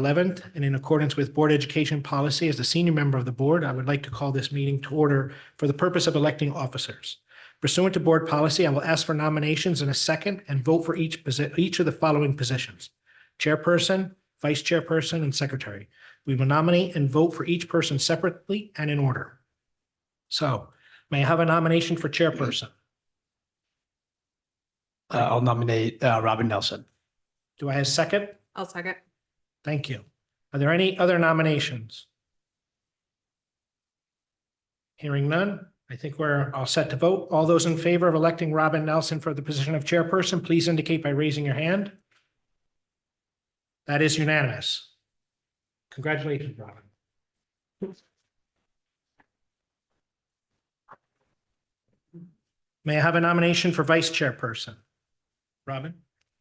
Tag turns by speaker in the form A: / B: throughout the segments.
A: 11th, and in accordance with board education policy, as the senior member of the board, I would like to call this meeting to order for the purpose of electing officers. Pursuant to board policy, I will ask for nominations in a second and vote for each of the following positions: chairperson, vice chairperson, and secretary. We will nominate and vote for each person separately and in order. So, may I have a nomination for chairperson?
B: I'll nominate Robin Nelson.
A: Do I have a second?
C: I'll second.
A: Thank you. Are there any other nominations? Hearing none, I think we're all set to vote. All those in favor of electing Robin Nelson for the position of chairperson, please indicate by raising your hand. That is unanimous. Congratulations, Robin. May I have a nomination for vice chairperson? Robin,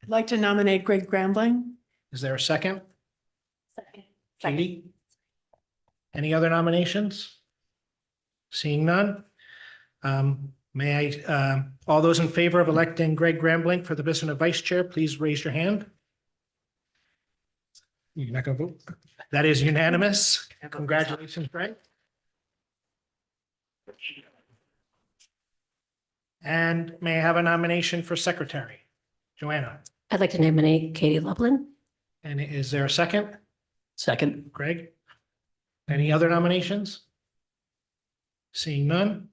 D: I'd like to nominate Greg Grambling.
A: is there a second?
C: Second.
A: Katie? Any other nominations? Seeing none. May I, all those in favor of electing Greg Grambling for the position of vice chair, please raise your hand. You're not going to vote? That is unanimous. Congratulations, Greg. And may I have a nomination for secretary? Joanna,
E: I'd like to nominate Katy Lublin.
A: and is there a second?
B: Second.
A: Greg? Any other nominations? Seeing none.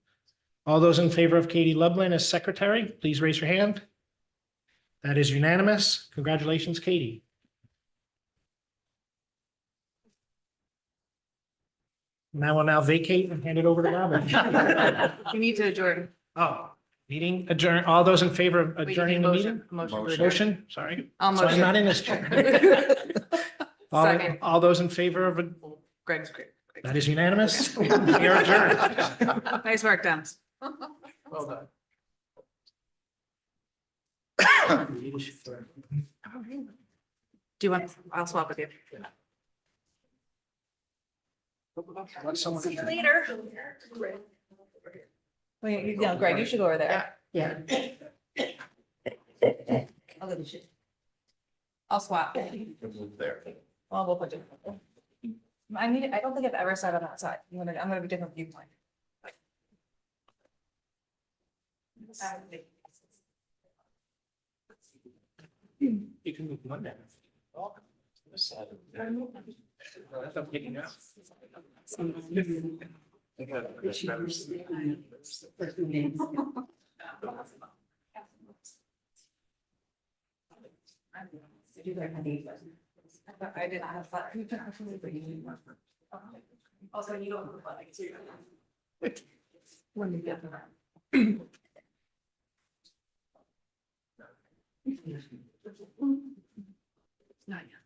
A: All those in favor of Katy Lublin as secretary, please raise your hand. That is unanimous. Congratulations, Katy. Now we'll now vacate and hand it over to Robin.
C: You need to adjourn.
A: Oh, meeting adjourn. All those in favor of adjourning the meeting?
C: Motion. to adjourn.
A: Motion, sorry.
C: I'll
A: So I'm
C: motion.
A: not in this chair.
C: Second.
A: All those in favor of,
C: Greg's great.
A: that is unanimous. We are adjourned.
C: Nice work, Dunn.
A: Well done.
C: Do you want, I'll swap with you.
A: Let someone-
C: See you later. Wait, no, Greg, you should go over there.
E: Yeah.
C: I'll swap. Well, we'll put it. I don't think I've ever sat on that side. I'm gonna have a different viewpoint.
A: You can move one down. I'm picking up.
C: I didn't have that. Also, you don't look like it. When you get around. Not yet.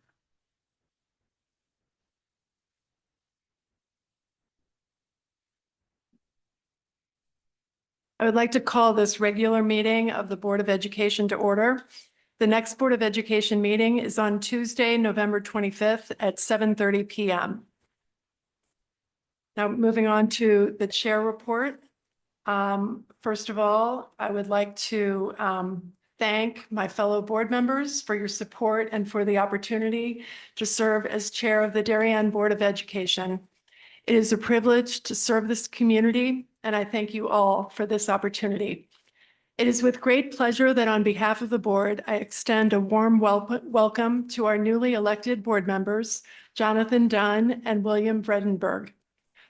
D: I would like to call this regular meeting of the Board of Education to order. The next Board of Education meeting is on Tuesday, November 25th at 7:30 p.m. Now, moving on to the chair report. First of all, I would like to thank my fellow board members for your support and for the opportunity to serve as chair of the Darien Board of Education. It is a privilege to serve this community, and I thank you all for this opportunity. It is with great pleasure that on behalf of the board, I extend a warm welcome to our newly elected board members, Jonathan Dunn and William Vredenburgh.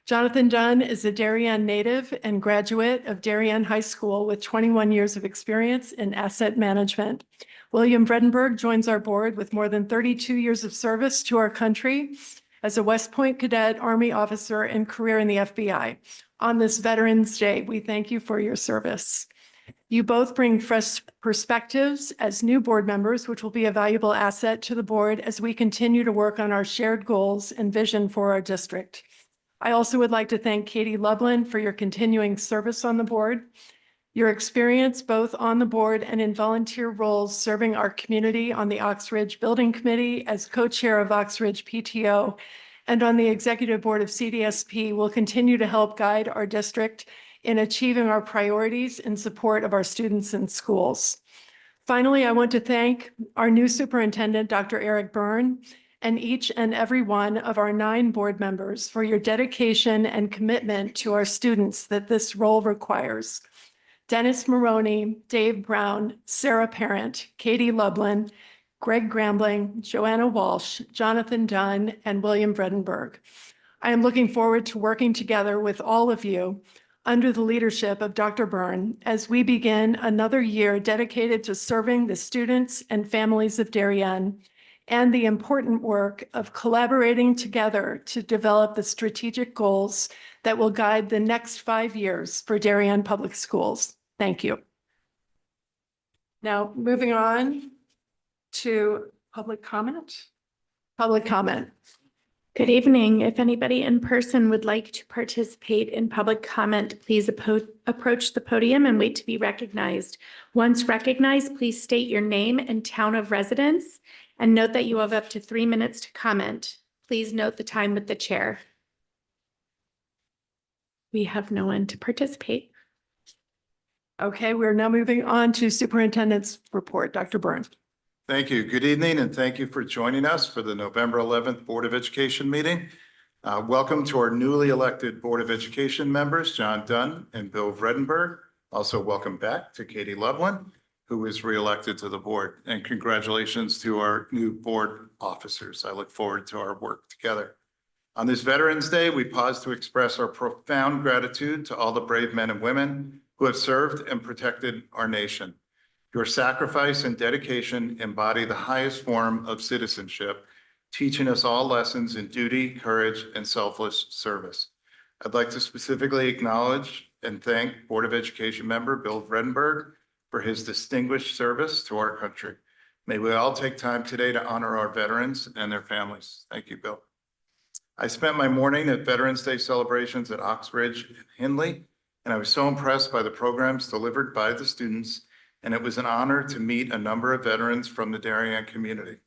D: Jonathan Dunn is a Darien native and graduate of Darien High School with 21 years of experience in asset management. William Vredenburgh joins our board with more than 32 years of service to our country as a West Point cadet, Army officer, and career in the FBI. On this Veterans Day, we thank you for your service. You both bring fresh perspectives as new board members, which will be a valuable asset to the board as we continue to work on our shared goals and vision for our district. I also would like to thank Katy Lublin for your continuing service on the board. Your experience both on the board and in volunteer roles serving our community on the Oxridge Building Committee as co-chair of Oxridge PTO and on the executive board of CDSP will continue to help guide our district in achieving our priorities in support of our students and schools. Finally, I want to thank our new superintendent, Dr. Eric Byrne, and each and every one of our 9 board members for your dedication and commitment to our students that this role requires. Dennis Maroney, Dave Brown, Sarah Parent, Katy Lublin, Greg Grambling, Joanna Walsh, Jonathan Dunn, and William Vredenburgh. I am looking forward to working together with all of you under the leadership of Dr. Byrne as we begin another year dedicated to serving the students and families of Darien and the important work of collaborating together to develop the strategic goals that will guide the next 5 years for Darien Public Schools. Thank you. Now, moving on to public comment. Public comment.
F: Good evening. If anybody in person would like to participate in public comment, please approach the podium and wait to be recognized. Once recognized, please state your name and town of residence, and note that you have up to 3 minutes to comment. Please note the time with the chair. We have no one to participate.
D: Okay, we're now moving on to superintendent's report. Dr. Byrne.
G: Thank you. Good evening, and thank you for joining us for the November 11th Board of Education meeting. Welcome to our newly elected Board of Education members, John Dunn and Bill Vredenburgh. Also, welcome back to Katy Lublin, who was reelected to the board. And congratulations to our new board officers. I look forward to our work together. On this Veterans Day, we pause to express our profound gratitude to all the brave men and women who have served and protected our nation. Your sacrifice and dedication embody the highest form of citizenship, teaching us all lessons in duty, courage, and selfless service. I'd like to specifically acknowledge and thank Board of Education member Bill Vredenburgh for his distinguished service to our country. May we all take time today to honor our veterans and their families. Thank you, Bill. I spent my morning at Veterans Day celebrations at Oxbridge and Hindley, and I was so impressed by the programs delivered by the students, and it was an honor to meet a number of veterans from the Darien community.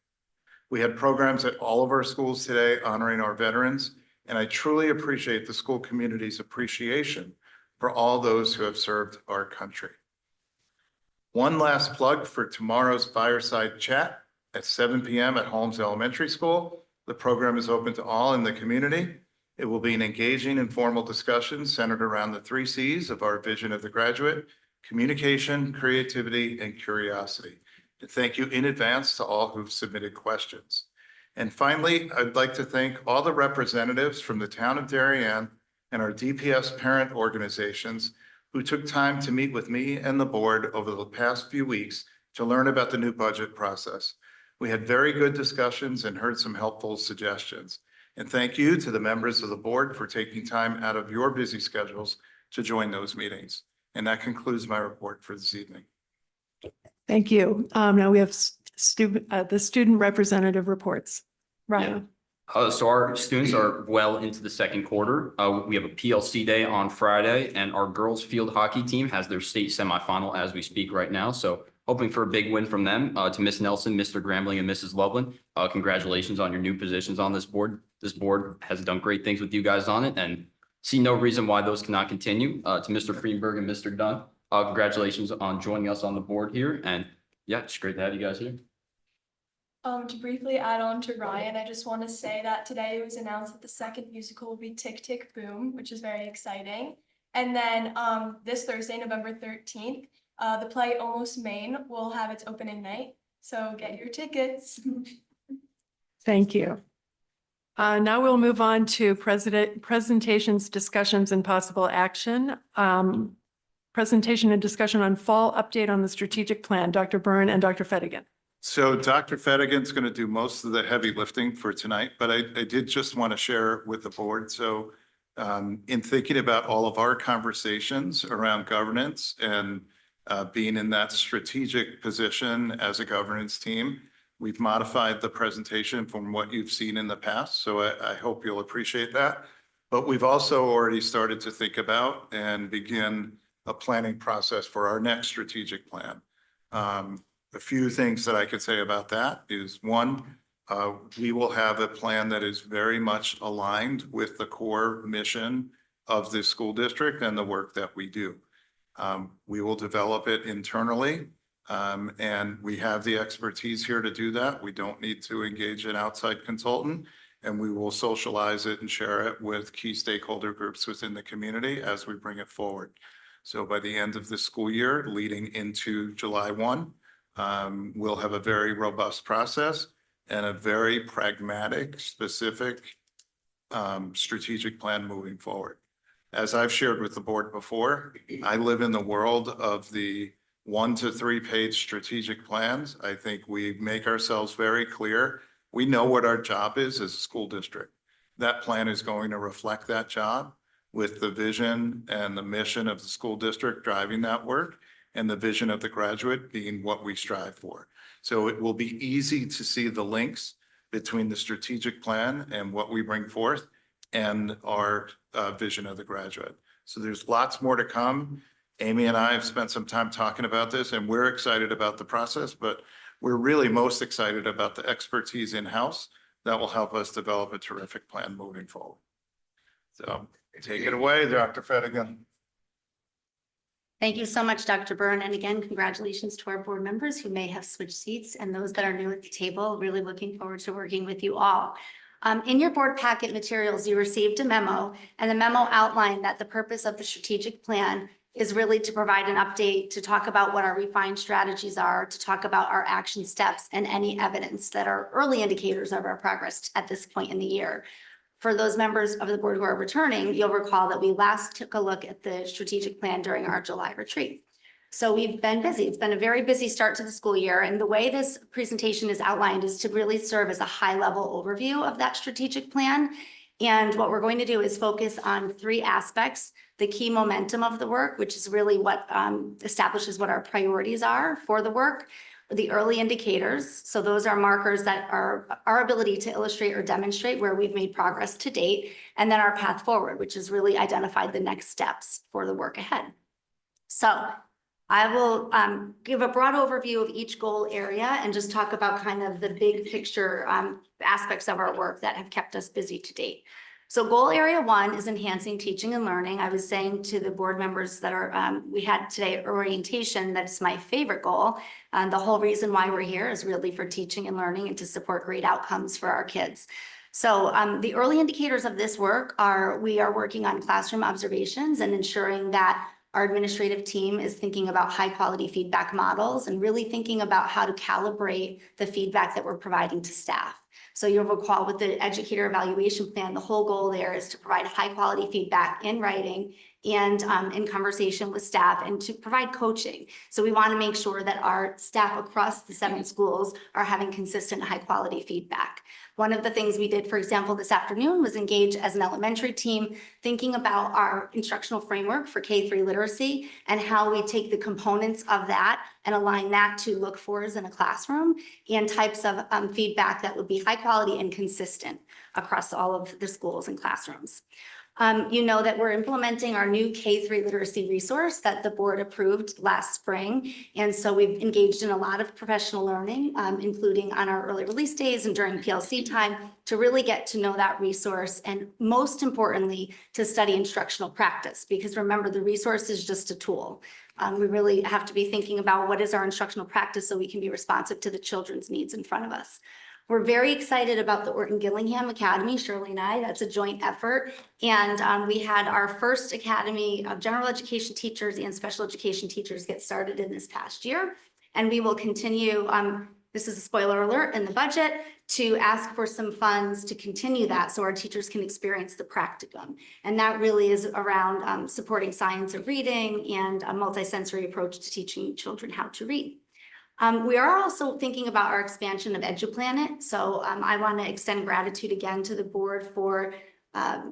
G: We had programs at all of our schools today honoring our veterans, and I truly appreciate the school community's appreciation for all those who have served our country. One last plug for tomorrow's Fireside Chat at 7 p.m. at Holmes Elementary School. The program is open to all in the community. It will be an engaging, informal discussion centered around the 3 C's of our vision of the graduate: communication, creativity, and curiosity. And thank you in advance to all who've submitted questions. And finally, I'd like to thank all the representatives from the town of Darien and our DPS parent organizations who took time to meet with me and the board over the past few weeks to learn about the new budget process. We had very good discussions and heard some helpful suggestions. And thank you to the members of the board for taking time out of your busy schedules to join those meetings. And that concludes my report for this evening.
D: Thank you. Now we have the student representative reports. Ryan.
H: So our students are well into the second quarter. We have a PLC day on Friday, and our girls field hockey team has their state semifinal as we speak right now. So hoping for a big win from them. To Miss Nelson, Mr. Grambling, and Mrs. Lublin, congratulations on your new positions on this board. This board has done great things with you guys on it, and see no reason why those cannot continue. To Mr. Vredenburgh and Mr. Dunn, congratulations on joining us on the board here. And yeah, it's great to have you guys here.
I: To briefly add on to Ryan, I just want to say that today it was announced that the second musical will be Tick, Tick, Boom, which is very exciting. And then this Thursday, November 13th, the play Almost Maine will have its opening night. So get your tickets.
D: Thank you. Now we'll move on to presentations, discussions, and possible action. Presentation and discussion on fall update on the strategic plan, Dr. Byrne and Dr. Fedigan.
G: So Dr. Fedigan's going to do most of the heavy lifting for tonight, but I did just want to share with the board. So in thinking about all of our conversations around governance and being in that strategic position as a governance team, we've modified the presentation from what you've seen in the past. So I hope you'll appreciate that. But we've also already started to think about and begin a planning process for our next strategic plan. A few things that I could say about that is, one, we will have a plan that is very much aligned with the core mission of the school district and the work that we do. We will develop it internally And we have the expertise here to do that. We don't need to engage an outside consultant, and we will socialize it and share it with key stakeholder groups within the community as we bring it forward. So by the end of the school year, leading into July 1, we'll have a very robust process and a very pragmatic, specific strategic plan moving forward. As I've shared with the board before, I live in the world of the 1 to 3 page strategic plans. I think we make ourselves very clear. We know what our job is as a school district. That plan is going to reflect that job with the vision and the mission of the school district driving that work, and the vision of the graduate being what we strive for. So it will be easy to see the links between the strategic plan and what we bring forth and our vision of the graduate. So there's lots more to come. Amy and I have spent some time talking about this, and we're excited about the process, but we're really most excited about the expertise in-house that will help us develop a terrific plan moving forward. So take it away, Dr. Vredenburgh.
J: Thank you so much, Dr. Byrne. And again, congratulations to our board members who may have switched seats, and those that are new at the table. Really looking forward to working with you all. In your board packet materials, you received a memo, and the memo outlined that the purpose of the strategic plan is really to provide an update, to talk about what our refined strategies are, to talk about our action steps and any evidence that are early indicators of our progress at this point in the year. For those members of the board who are returning, you'll recall that we last took a look at the strategic plan during our July retreat. So we've been busy. It's been a very busy start to the school year. And the way this presentation is outlined is to really serve as a high-level overview of that strategic plan. And what we're going to do is focus on 3 aspects: the key momentum of the work, which is really what establishes what our priorities are for the work; the early indicators. So those are markers that are our ability to illustrate or demonstrate where we've made progress to date; and then our path forward, which has really identified the next steps for the work ahead. So I will give a broad overview of each goal area and just talk about kind of the big picture aspects of our work that have kept us busy to date. So goal area 1 is enhancing teaching and learning. I was saying to the board members that are, we had today orientation, that's my favorite goal. The whole reason why we're here is really for teaching and learning and to support great outcomes for our kids. So the early indicators of this work are, we are working on classroom observations and ensuring that our administrative team is thinking about high quality feedback models and really thinking about how to calibrate the feedback that we're providing to staff. So you'll recall with the educator evaluation plan, the whole goal there is to provide high quality feedback in writing and in conversation with staff, and to provide coaching. So we want to make sure that our staff across the 7 schools are having consistent high quality feedback. One of the things we did, for example, this afternoon was engage as an elementary team, thinking about our instructional framework for K-3 literacy and how we take the components of that and align that to look fors in a classroom and types of feedback that would be high quality and consistent across all of the schools and classrooms. You know that we're implementing our new K-3 literacy resource that the board approved last spring. And so we've engaged in a lot of professional learning, including on our early release days and during PLC time, to really get to know that resource. And most importantly, to study instructional practice, because remember, the resource is just a tool. We really have to be thinking about what is our instructional practice so we can be responsive to the children's needs in front of us. We're very excited about the Orton Gillingham Academy, Shirley and I. That's a joint effort. And we had our first academy of general education teachers and special education teachers get started in this past year. And we will continue, this is a spoiler alert in the budget, to ask for some funds to continue that so our teachers can experience the practicum. And that really is around supporting science of reading and a multisensory approach to teaching children how to read. We are also thinking about our expansion of EduPlanet. So I want to extend gratitude again to the board for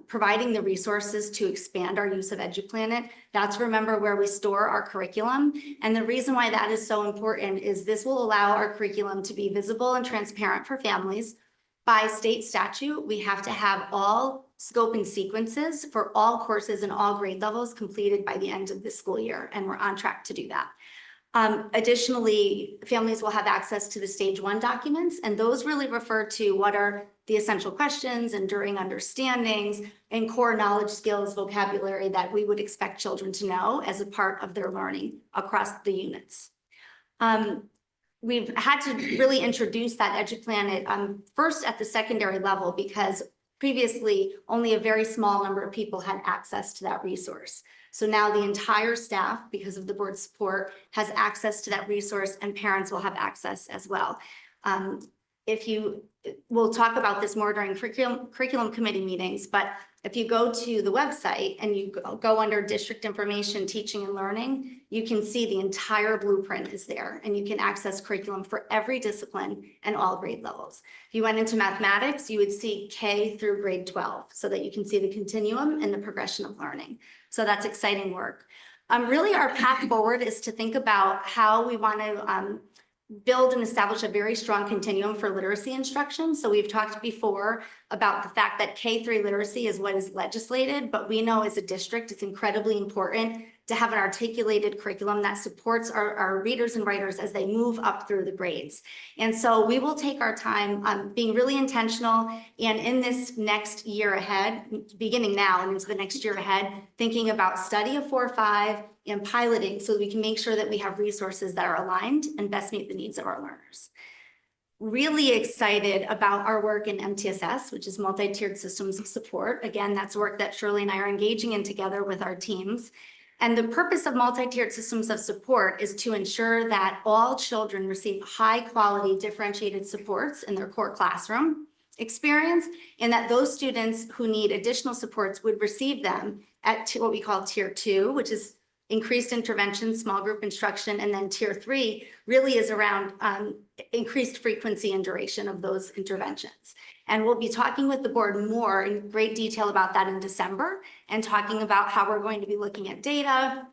J: providing the resources to expand our use of EduPlanet. That's, remember, where we store our curriculum. And the reason why that is so important is this will allow our curriculum to be visible and transparent for families. By state statute, we have to have all scope and sequences for all courses and all grade levels completed by the end of the school year. And we're on track to do that. Additionally, families will have access to the stage 1 documents, and those really refer to what are the essential questions, enduring understandings, and core knowledge, skills, vocabulary that we would expect children to know as a part of their learning across the units. We've had to really introduce that EduPlan first at the secondary level because previously only a very small number of people had access to that resource. So now the entire staff, because of the board's support, has access to that resource, and parents will have access as well. We'll talk about this more during curriculum committee meetings, but if you go to the website and you go under district information, teaching and learning, you can see the entire blueprint is there, and you can access curriculum for every discipline and all grade levels. If you went into mathematics, you would see K through grade 12 so that you can see the continuum and the progression of learning. So that's exciting work. Really our path forward is to think about how we want to build and establish a very strong continuum for literacy instruction. So we've talked before about the fact that K-3 literacy is what is legislated, but we know as a district, it's incredibly important to have an articulated curriculum that supports our readers and writers as they move up through the grades. And so we will take our time being really intentional, and in this next year ahead, beginning now and into the next year ahead, thinking about study of 4-5 and piloting so that we can make sure that we have resources that are aligned and best meet the needs of our learners. Really excited about our work in MTSS, which is multi-tiered systems of support. Again, that's work that Shirley and I are engaging in together with our teams. And the purpose of multi-tiered systems of support is to ensure that all children receive high quality differentiated supports in their core classroom experience, and that those students who need additional supports would receive them at what we call tier 2, which is increased intervention, small group instruction, and then tier 3 really is around increased frequency and duration of those interventions. And we'll be talking with the board more in great detail about that in December, and talking about how we're going to be looking at data,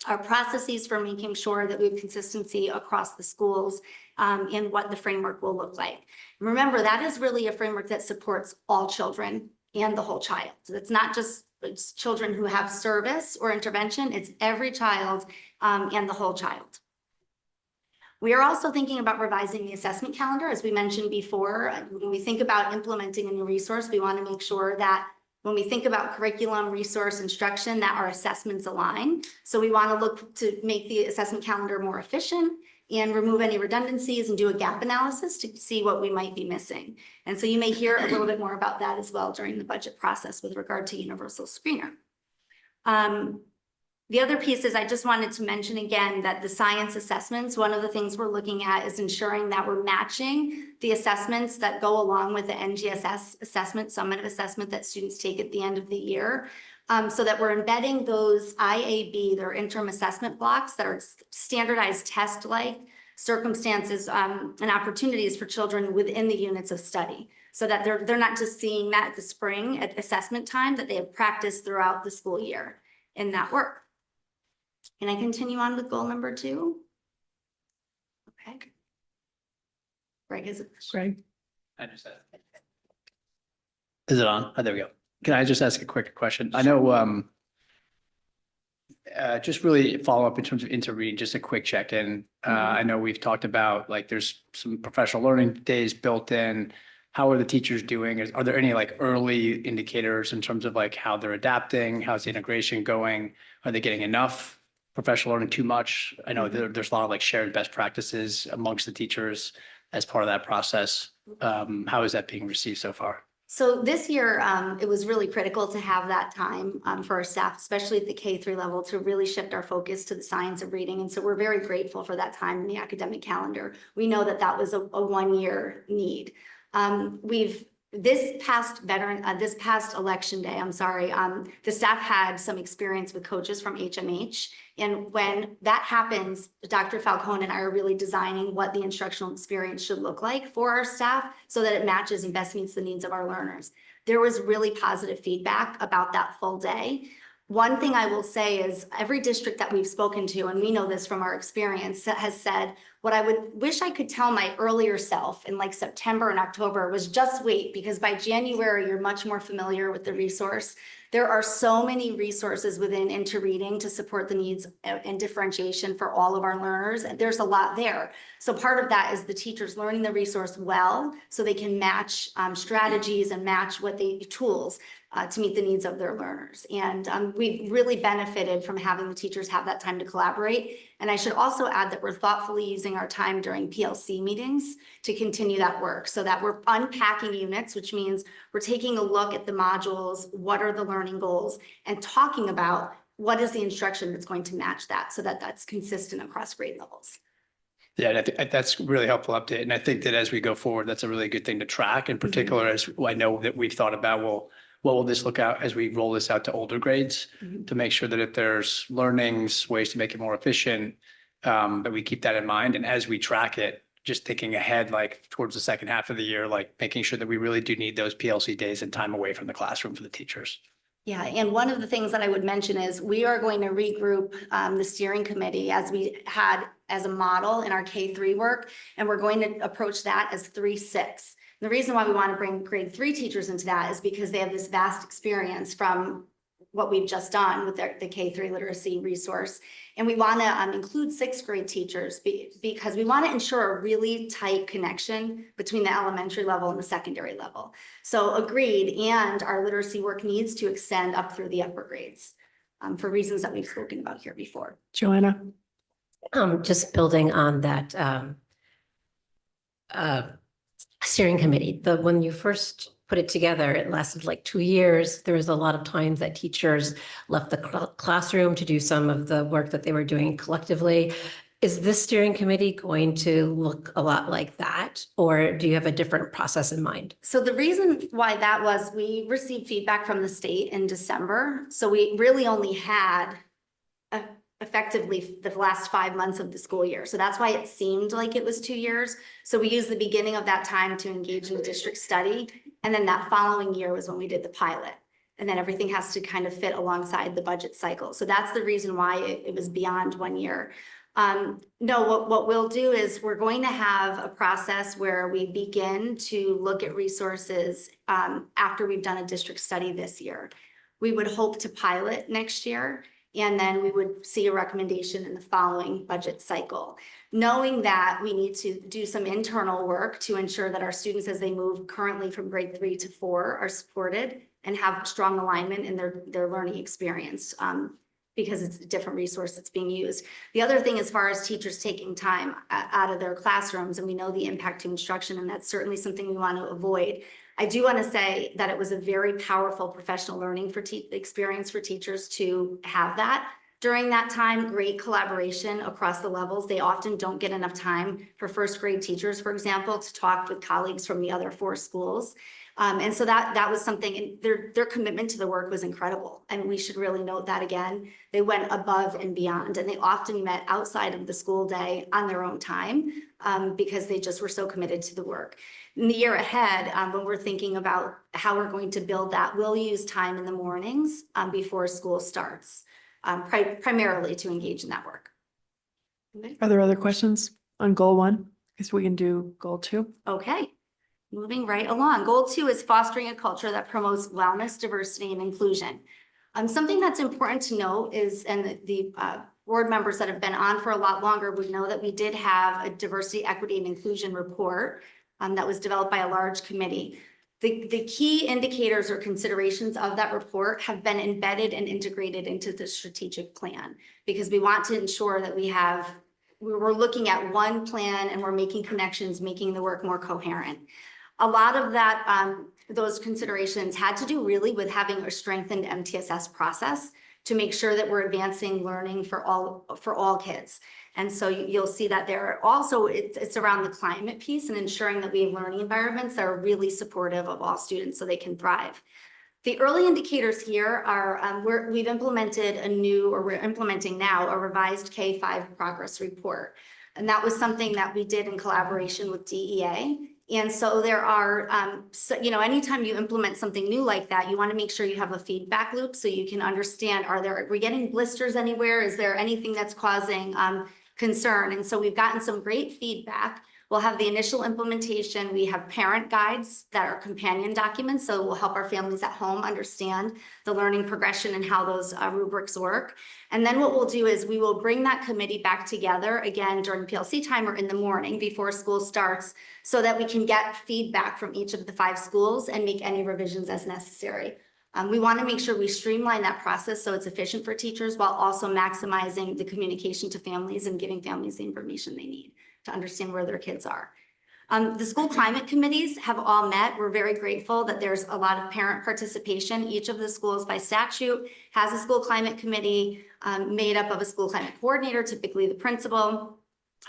J: our processes for making sure that we have consistency across the schools, and what the framework will look like. Remember, that is really a framework that supports all children and the whole child. So it's not just children who have service or intervention, it's every child and the whole child. We are also thinking about revising the assessment calendar. As we mentioned before, when we think about implementing a new resource, we want to make sure that when we think about curriculum, resource, instruction, that our assessments align. So we want to look to make the assessment calendar more efficient and remove any redundancies and do a gap analysis to see what we might be missing. And so you may hear a little bit more about that as well during the budget process with regard to universal screener. The other piece is I just wanted to mention again that the science assessments, one of the things we're looking at is ensuring that we're matching the assessments that go along with the NGSS assessment, summative assessment that students take at the end of the year, so that we're embedding those IAB, their interim assessment blocks that are standardized test-like circumstances and opportunities for children within the units of study, so that they're not just seeing that at the spring at assessment time, that they have practiced throughout the school year in that work. Can I continue on with goal number 2? Okay. Greg, is it?
B: Greg? Is it on? Oh, there we go. Can I just ask a quick question? I know, just really follow up in terms of interreading, just a quick check-in. I know we've talked about like there's some professional learning days built in. How are the teachers doing? Are there any like early indicators in terms of like how they're adapting? How's the integration going? Are they getting enough professional learning, too much? I know there's a lot of like shared best practices amongst the teachers as part of that process. How is that being received so far?
J: So this year, it was really critical to have that time for our staff, especially at the K-3 level, to really shift our focus to the science of reading. And so we're very grateful for that time in the academic calendar. We know that that was a one-year need. This past election day, the staff had some experience with coaches from HMH. And when that happens, Dr. Falcone and I are really designing what the instructional experience should look like for our staff so that it matches and best meets the needs of our learners. There was really positive feedback about that full day. One thing I will say is every district that we've spoken to, and we know this from our experience, has said, what I would wish I could tell my earlier self in like September and October was just wait, because by January, you're much more familiar with the resource. There are so many resources within interreading to support the needs and differentiation for all of our learners. And there's a lot there. So part of that is the teachers learning the resource well, so they can match strategies and match tools to meet the needs of their learners. And we've really benefited from having the teachers have that time to collaborate And I should also add that we're thoughtfully using our time during PLC meetings to continue that work so that we're unpacking units, which means we're taking a look at the modules, what are the learning goals, and talking about what is the instruction that's going to match that so that that's consistent across grade levels.
B: Yeah, and I think that's a really helpful update. And I think that as we go forward, that's a really good thing to track, in particular, as I know that we've thought about, well, what will this look out as we roll this out to older grades to make sure that if there's learnings, ways to make it more efficient, that we keep that in mind. And as we track it, just thinking ahead, like towards the second half of the year, like making sure that we really do need those PLC days and time away from the classroom for the teachers.
J: Yeah, and one of the things that I would mention is we are going to regroup the steering committee as we had as a model in our K-3 work, and we're going to approach that as 3-6. The reason why we want to bring grade 3 teachers into that is because they have this vast experience from what we've just done with the K-3 literacy resource. And we want to include 6th grade teachers because we want to ensure a really tight connection between the elementary level and the secondary level. So agreed, and our literacy work needs to extend up through the upper grades for reasons that we've spoken about here before.
D: Joanna?
E: Just building on that steering committee, when you first put it together, it lasted like 2 years. There was a lot of times that teachers left the classroom to do some of the work that they were doing collectively. Is this steering committee going to look a lot like that, or do you have a different process in mind?
J: So the reason why that was, we received feedback from the state in December. So we really only had effectively the last 5 months of the school year. So that's why it seemed like it was 2 years. So we used the beginning of that time to engage in the district study. And then that following year was when we did the pilot. And then everything has to kind of fit alongside the budget cycle. So that's the reason why it was beyond 1 year. No, what we'll do is we're going to have a process where we begin to look at resources after we've done a district study this year. We would hope to pilot next year, and then we would see a recommendation in the following budget cycle. Knowing that we need to do some internal work to ensure that our students, as they move currently from grade 3 to 4, are supported and have strong alignment in their learning experience. Because it's a different resource that's being used. The other thing, as far as teachers taking time out of their classrooms, and we know the impact to instruction, and that's certainly something we want to avoid. I do want to say that it was a very powerful professional learning experience for teachers to have that. During that time, great collaboration across the levels. They often don't get enough time for 1st grade teachers, for example, to talk with colleagues from the other 4 schools. And so that was something, and their commitment to the work was incredible. And we should really note that again. They went above and beyond, and they often met outside of the school day on their own time because they just were so committed to the work. In the year ahead, when we're thinking about how we're going to build that, we'll use time in the mornings before school starts, primarily to engage in that work. Okay.
D: Are there other questions on goal 1? Because we can do goal 2.
J: Okay. Moving right along. Goal 2 is fostering a culture that promotes wellness, diversity, and inclusion. Something that's important to note is, and the board members that have been on for a lot longer would know that we did have a diversity, equity, and inclusion report that was developed by a large committee. The key indicators or considerations of that report have been embedded and integrated into the strategic plan, because we want to ensure that we're looking at one plan and we're making connections, making the work more coherent. A lot of that, those considerations had to do really with having a strengthened MTSS process to make sure that we're advancing learning for all kids. And so you'll see that there also, it's around the climate piece and ensuring that we have learning environments that are really supportive of all students so they can thrive. The early indicators here are, we've implemented we're implementing now a revised K-5 progress report. And that was something that we did in collaboration with DEA. And so there are, anytime you implement something new like that, you want to make sure you have a feedback loop so you can understand, are we getting blisters anywhere? Is there anything that's causing concern? And so we've gotten some great feedback. We'll have the initial implementation. We have parent guides that are companion documents, so we'll help our families at home understand the learning progression and how those rubrics work. And then what we'll do is we will bring that committee back together again during PLC time or in the morning before school starts, so that we can get feedback from each of the 5 schools and make any revisions as necessary. We want to make sure we streamline that process so it's efficient for teachers while also maximizing the communication to families and giving families the information they need to understand where their kids are. The school climate committees have all met. We're very grateful that there's a lot of parent participation. Each of the schools by statute has a school climate committee made up of a school climate coordinator, typically the principal,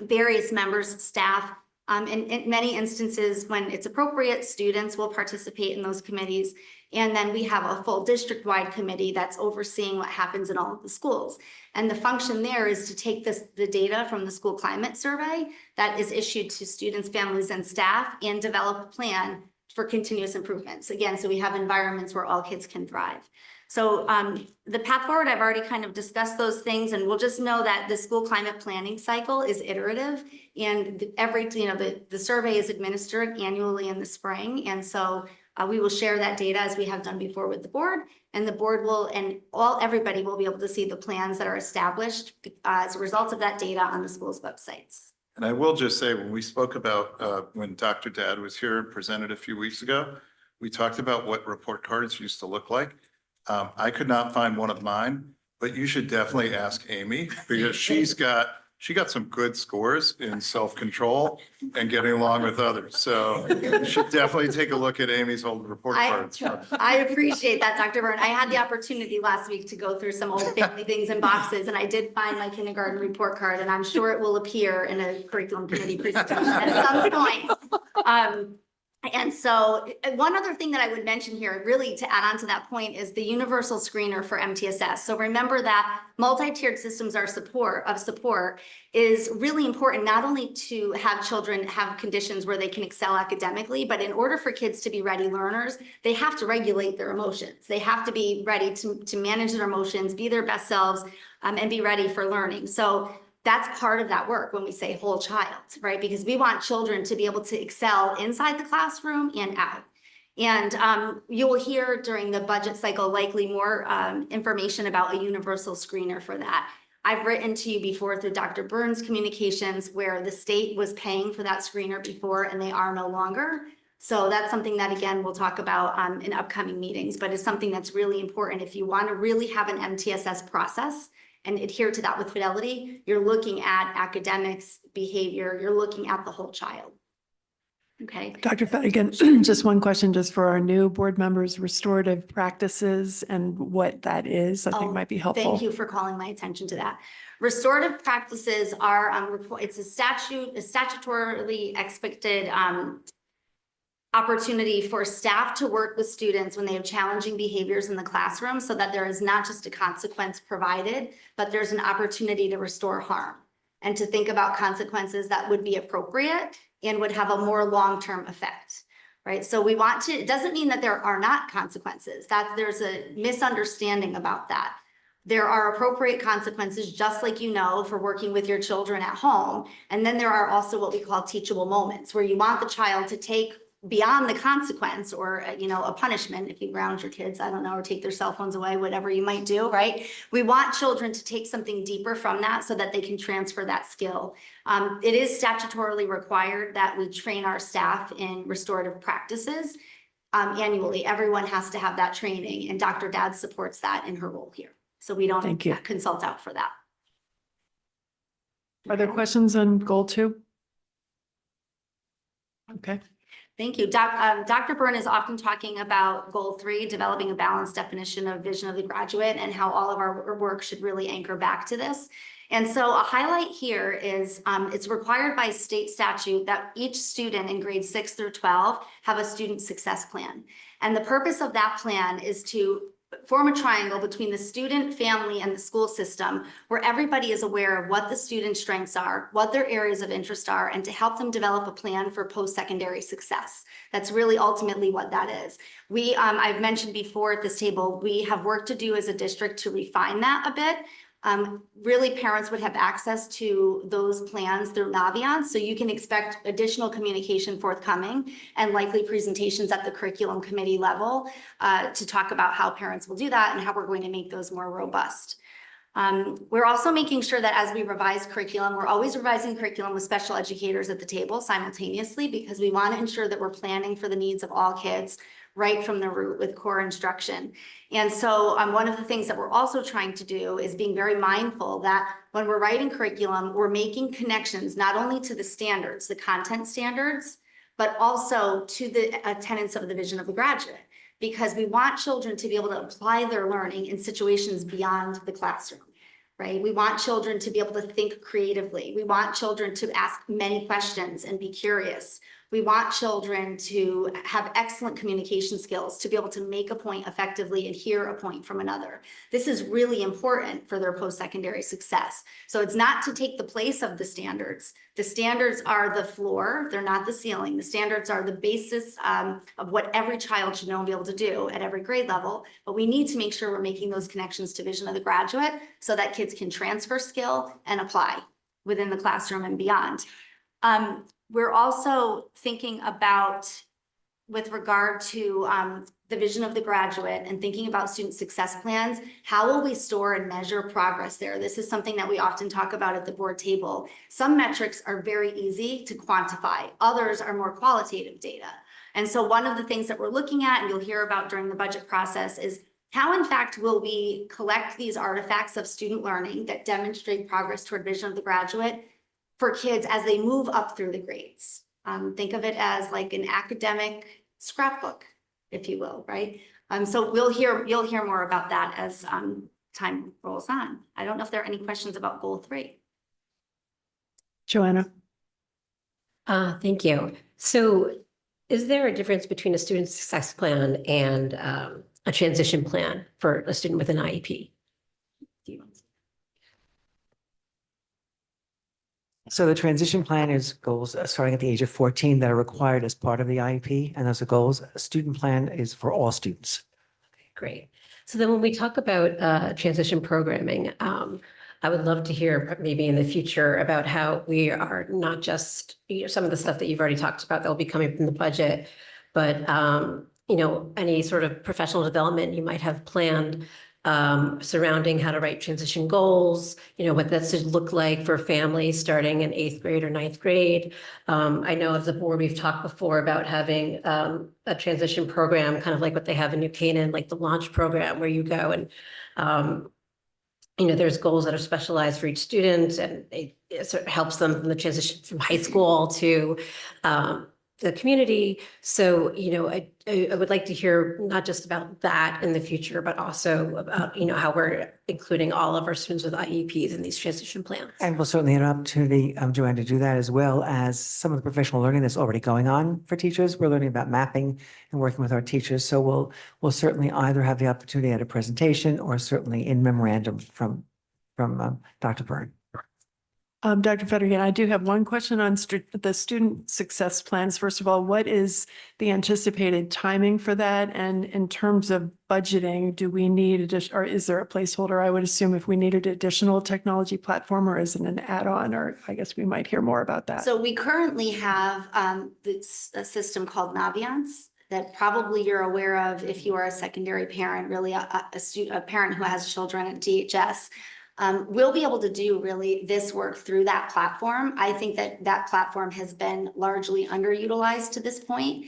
J: various members, staff. In many instances, when it's appropriate, students will participate in those committees. And then we have a full district-wide committee that's overseeing what happens in all of the schools. And the function there is to take the data from the school climate survey that is issued to students, families, and staff and develop a plan for continuous improvements. Again, so we have environments where all kids can thrive. So the path forward, I've already kind of discussed those things, and we'll just know that the school climate planning cycle is iterative, and the survey is administered annually in the spring. And so we will share that data as we have done before with the board, and the board will, and everybody will be able to see the plans that are established as a result of that data on the school's websites.
G: And I will just say, when we spoke about, when Dr. Dad was here and presented a few weeks ago, we talked about what report cards used to look like. I could not find one of mine, but you should definitely ask Amy, because she got some good scores in self-control and getting along with others. So you should definitely take a look at Amy's old report cards.
J: I appreciate that, Dr. Byrne. I had the opportunity last week to go through some old family things in boxes, and I did find my kindergarten report card, and I'm sure it will appear in a curriculum committee presentation at some point. And so one other thing that I would mention here, really to add on to that point, is the universal screener for MTSS. So remember that multi-tiered systems of support is really important, not only to have children have conditions where they can excel academically, but in order for kids to be ready learners, they have to regulate their emotions. They have to be ready to manage their emotions, be their best selves, and be ready for learning. So that's part of that work when we say whole child, right? Because we want children to be able to excel inside the classroom and out. And you will hear during the budget cycle likely more information about a universal screener for that. I've written to you before through Dr. Byrne's communications where the state was paying for that screener before and they are no longer. So that's something that, again, we'll talk about in upcoming meetings, but it's something that's really important. If you want to really have an MTSS process and adhere to that with fidelity, you're looking at academics, behavior, you're looking at the whole child. Okay.
D: Dr. Fettigan, just one question just for our new board members, restorative practices and what that is, I think might be helpful.
J: Thank you for calling my attention to that. Restorative practices are, it's a statutorily expected opportunity for staff to work with students when they have challenging behaviors in the classroom so that there is not just a consequence provided, but there's an opportunity to restore harm and to think about consequences that would be appropriate and would have a more long-term effect, right? So we want to, it doesn't mean that there are not consequences, that there's a misunderstanding about that. There are appropriate consequences, just like you know, for working with your children at home. And then there are also what we call teachable moments where you want the child to take beyond the consequence or, a punishment if you ground your kids, I don't know, or take their cell phones away, whatever you might do, right? We want children to take something deeper from that so that they can transfer that skill. It is statutorily required that we train our staff in restorative practices annually. Everyone has to have that training, and Dr. Dad supports that in her role here. So we don't consult out for that.
D: Are there questions on goal 2? Okay.
J: Thank you. Dr. Byrne is often talking about goal 3, developing a balanced definition of vision of the graduate, and how all of our work should really anchor back to this. And so a highlight here is it's required by state statute that each student in grades 6 through 12 have a student success plan. And the purpose of that plan is to form a triangle between the student, family, and the school system where everybody is aware of what the student's strengths are, what their areas of interest are, and to help them develop a plan for post-secondary success. That's really ultimately what that is. I've mentioned before at this table, we have work to do as a district to refine that a bit. Really, parents would have access to those plans through Naviance, so you can expect additional communication forthcoming and likely presentations at the curriculum committee level to talk about how parents will do that and how we're going to make those more robust. We're also making sure that as we revise curriculum, we're always revising curriculum with special educators at the table simultaneously, because we want to ensure that we're planning for the needs of all kids, right from the root with core instruction. And so one of the things that we're also trying to do is being very mindful that when we're writing curriculum, we're making connections not only to the standards, the content standards, but also to the tenets of the vision of the graduate, because we want children to be able to apply their learning in situations beyond the classroom, right? We want children to be able to think creatively. We want children to ask many questions and be curious. We want children to have excellent communication skills, to be able to make a point effectively and hear a point from another. This is really important for their post-secondary success. So it's not to take the place of the standards. The standards are the floor, they're not the ceiling. The standards are the basis of what every child should know and be able to do at every grade level. But we need to make sure we're making those connections to vision of the graduate so that kids can transfer skill and apply within the classroom and beyond. We're also thinking about, with regard to the vision of the graduate and thinking about student success plans, how will we store and measure progress there? This is something that we often talk about at the board table. Some metrics are very easy to quantify. Others are more qualitative data. And so one of the things that we're looking at, and you'll hear about during the budget process, is how in fact will we collect these artifacts of student learning that demonstrate progress toward vision of the graduate for kids as they move up through the grades. Think of it as like an academic scrapbook, if you will, right? So you'll hear more about that as time rolls on. I don't know if there are any questions about goal 3.
D: Joanna?
E: Thank you. So is there a difference between a student success plan and a transition plan for a student with an IEP?
K: So the transition plan is goals starting at the age of 14 that are required as part of the IEP, and those are goals. A student plan is for all students.
E: Okay, great. So then when we talk about transition programming, I would love to hear maybe in the future about how we are not just, some of the stuff that you've already talked about that will be coming from the budget, but any sort of professional development you might have planned surrounding how to write transition goals, what that should look like for families starting in 8th grade or 9th grade. I know as a board, we've talked before about having a transition program, kind of like what they have in New Canaan, like the launch program where you go and, there's goals that are specialized for each student, and it sort of helps them from the transition from high school to the community. So, I would like to hear not just about that in the future, but also about, how we're including all of our students with IEPs in these transition plans.
K: And we'll certainly have an opportunity, Joanne, to do that, as well as some of the professional learning that's already going on for teachers. We're learning about mapping and working with our teachers. So we'll certainly either have the opportunity at a presentation or certainly in memorandum from Dr. Byrne.
D: Dr. Federigan, I do have one question on the student success plans. First of all, what is the anticipated timing for that? And in terms of budgeting, do we need or is there a placeholder? I would assume if we needed additional technology platform, or is it an add-on, or I guess we might hear more about that.
J: So we currently have a system called Naviance that probably you're aware of if you are a secondary parent, really a parent who has children at DHS. We'll be able to do really this work through that platform. I think that platform has been largely underutilized to this point.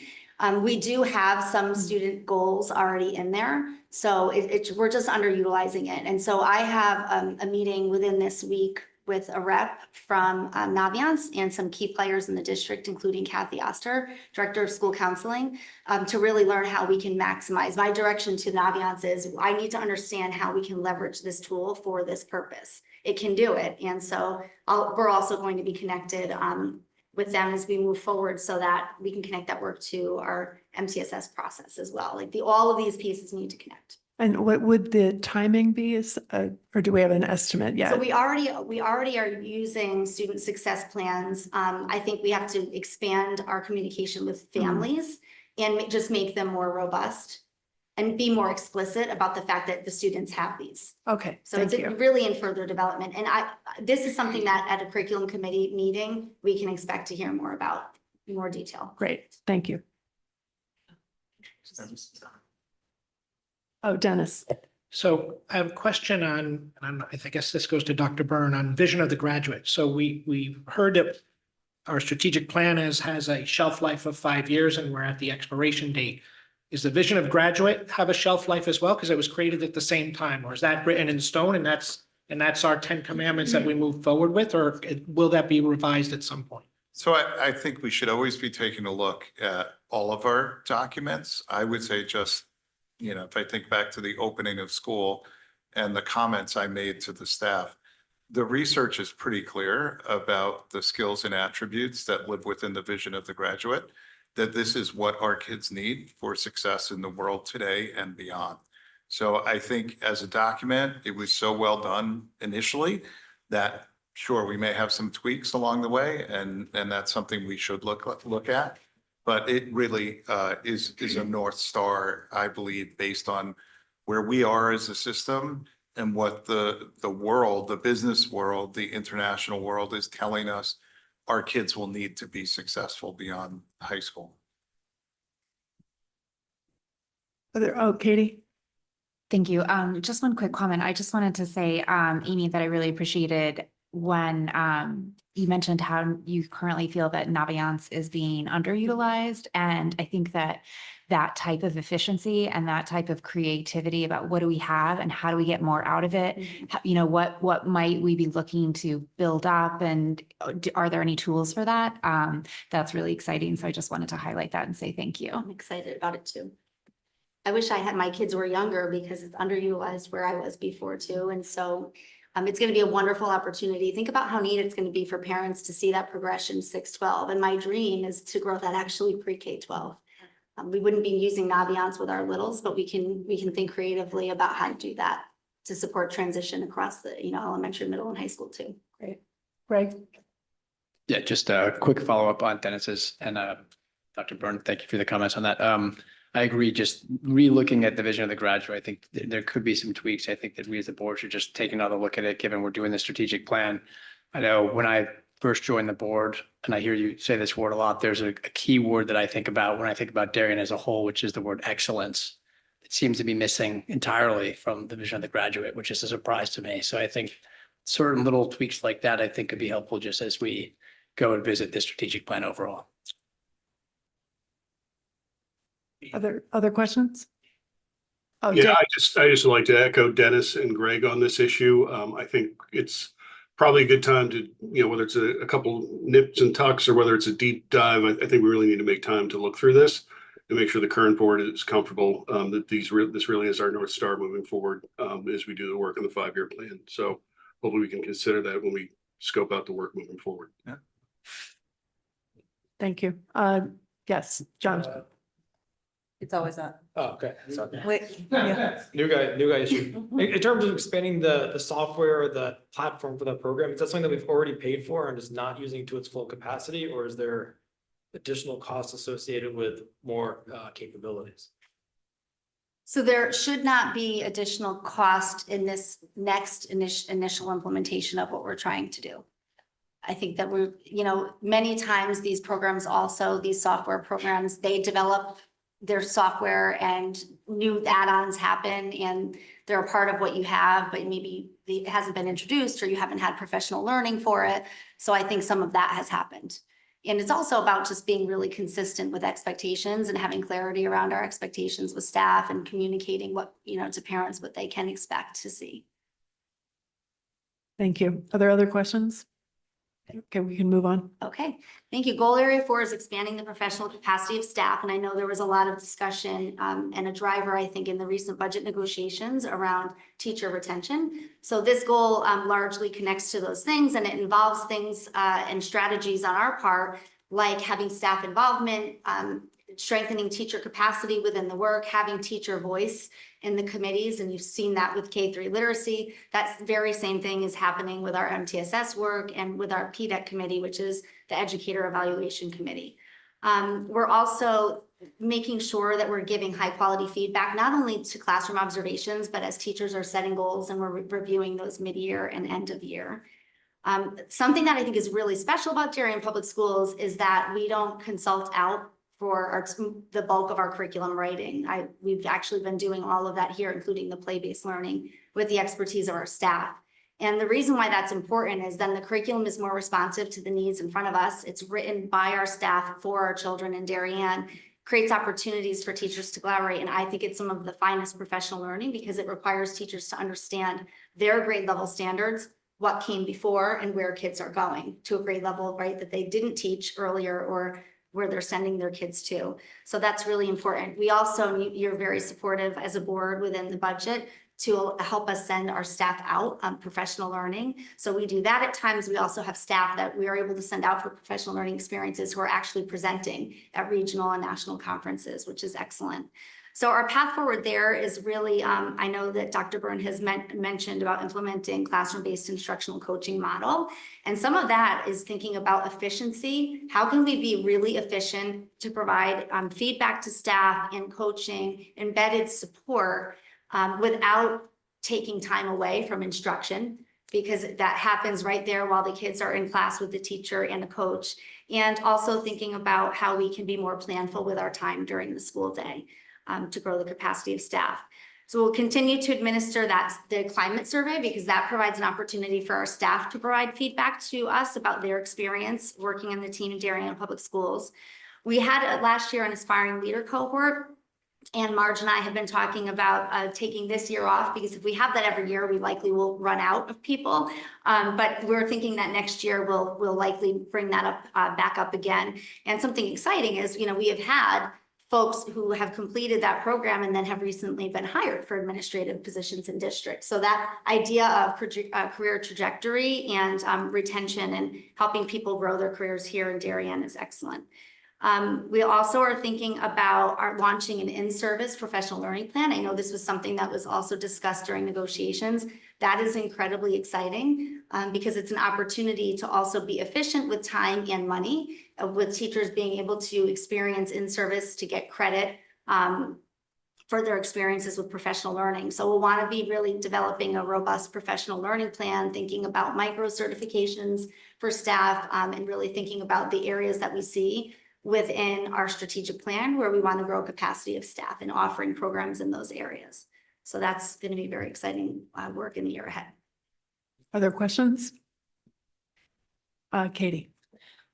J: We do have some student goals already in there, so we're just underutilizing it. And so I have a meeting within this week with a rep from Naviance and some key players in the district, including Kathy Oster, Director of School Counseling, to really learn how we can maximize. My direction to Naviance is I need to understand how we can leverage this tool for this purpose. It can do it. And so we're also going to be connected with them as we move forward so that we can connect that work to our MTSS process as well. Like all of these pieces need to connect.
D: And what would the timing be, or do we have an estimate yet?
J: So we already are using student success plans. I think we have to expand our communication with families and just make them more robust and be more explicit about the fact that the students have these.
D: Okay,
J: So
D: thank
J: it's
D: you.
J: really in further development. And this is something that at a curriculum committee meeting, we can expect to hear more about in more detail.
D: Great, thank you. Oh, Dennis.
A: So I have a question on, and I guess this goes to Dr. Byrne, on vision of the graduate. So we heard that our strategic plan has a shelf life of 5 years and we're at the expiration date. Is the vision of graduate have a shelf life as well? Because it was created at the same time, or is that written in stone and that's our 10 commandments that we move forward with, or will that be revised at some point?
G: So I think we should always be taking a look at all of our documents. I would say just, if I think back to the opening of school and the comments I made to the staff, the research is pretty clear about the skills and attributes that live within the vision of the graduate, that this is what our kids need for success in the world today and beyond. So I think as a document, it was so well done initially that sure, we may have some tweaks along the way, and that's something we should look at. But it really is a North Star, I believe, based on where we are as a system and what the world, the business world, the international world is telling us our kids will need to be beyond high school.
D: Katie?
L: Thank you. Just one quick comment. I just wanted to say, Amy, that I really appreciated when you mentioned how you currently feel that Naviance is being underutilized. And I think that that type of efficiency and that type of creativity about what do we have and how do we get more out of it? What might we be looking to build up, and are there any tools for that? That's really exciting. So I just wanted to highlight that and say thank you.
J: I'm excited about it too. I wish my kids were younger because it's underutilized where I was before too. And so it's going to be a wonderful opportunity. Think about how neat it's going to be for parents to see that progression 6-12. And my dream is to grow that actually pre-K-12. We wouldn't be using Naviance with our littles, but we can think creatively about how to do that to support transition across the elementary, middle, and high school too.
D: Great. Greg?
B: Yeah, just a quick follow-up on Dennis's and Dr. Byrne, thank you for the comments on that. I agree, just re-looking at the vision of the graduate, I think there could be some tweaks. I think that we as the board should just take another look at it, given we're doing the strategic plan. I know when I first joined the board, and I hear you say this word a lot, there's a key word that I think about when I think about Darien as a whole, which is the word excellence. It seems to be missing entirely from the vision of the graduate, which is a surprise to me. So I think certain little tweaks like that, I think could be helpful just as we go and visit the strategic plan overall.
D: Other questions? Oh,
M: Yeah,
D: Dick.
M: I just would like to echo Dennis and Greg on this issue. I think it's probably a good time to, whether it's a couple nips and tucks or whether it's a deep dive, I think we really need to make time to look through this and make sure the current board is comfortable that this really is our North Star moving forward as we do the work on the 5-year plan. So hopefully we can consider that when we scope out the work moving forward.
G: Yeah.
D: Thank you. Yes, John.
C: It's always that.
N: Oh, okay. Sorry.
C: Wait, yeah.
N: New guy issue. In terms of expanding the software or the platform for that program, is that something that we've already paid for and is not using to its full capacity, or is there additional costs associated with more capabilities?
J: So there should not be additional cost in this next initial implementation of what we're trying to do. I think that many times these programs also, these software programs, they develop their software and new add-ons happen and they're a part of what you have, but maybe it hasn't been introduced or you haven't had professional learning for it. So I think some of that has happened. And it's also about just being really consistent with expectations and having clarity around our expectations with staff and communicating to parents what they can expect to see.
D: Thank you. Are there other questions? Okay, we can move on.
J: Okay, thank you. Goal area 4 is expanding the professional capacity of staff. And I know there was a lot of discussion and a driver, I think, in the recent budget negotiations around teacher retention. So this goal largely connects to those things, and it involves things and strategies on our part, like having staff involvement, strengthening teacher capacity within the work, having teacher voice in the committees, and you've seen that with K-3 literacy. That very same thing is happening with our MTSS work and with our PDEC committee, which is the Educator Evaluation Committee. We're also making sure that we're giving high quality feedback, not only to classroom observations, but as teachers are setting goals and we're reviewing those mid-year and end of year. Something that I think is really special about Darien Public Schools is that we don't consult out for the bulk of our curriculum writing. We've actually been doing all of that here, including the play-based learning with the expertise of our staff. And the reason why that's important is then the curriculum is more responsive to the needs in front of us. It's written by our staff for our children in Darien. creates opportunities for teachers to collaborate. And I think it's some of the finest professional learning because it requires teachers to understand their grade level standards, what came before and where kids are going to a grade level, right, that they didn't teach earlier or where they're sending their kids to. So that's really important. We also, you're very supportive as a board within the budget to help us send our staff out on professional learning. So we do that at times. We also have staff that we are able to send out for professional learning experiences who are actually presenting at regional and national conferences, which is excellent. So our path forward there is really, I know that Dr. Byrne has mentioned about implementing classroom-based instructional coaching model. And some of that is thinking about efficiency. How can we be really efficient to provide feedback to staff and coaching, embedded support without taking time away from instruction? Because that happens right there while the kids are in class with the teacher and the coach. And also thinking about how we can be more planful with our time during the school day. To grow the capacity of staff. So we'll continue to administer the climate survey because that provides an opportunity for our staff to provide feedback to us about their experience working in the team in Darien Public Schools. We had last year an aspiring leader cohort, and Marge and I have been talking about taking this year off because if we have that every year, we likely will run out of people. But we're thinking that next year we'll likely bring that up back up again. And something exciting is, we have had folks who have completed that program and then have recently been hired for administrative positions in districts. So that idea of career trajectory and retention and helping people grow their careers here in Darien is excellent. We also are thinking about launching an in-service professional learning plan. I know this was something that was also discussed during negotiations. That is incredibly exciting because it's an opportunity to also be efficient with time and money, with teachers being able to experience in-service to get credit for their experiences with professional learning. So we'll want to be really developing a robust professional learning plan, thinking about micro certifications for staff and really thinking about the areas that we see within our strategic plan where we want to grow capacity of staff and offering programs in those areas. So that's going to be very exciting work in the year ahead.
D: Are there questions? Katie.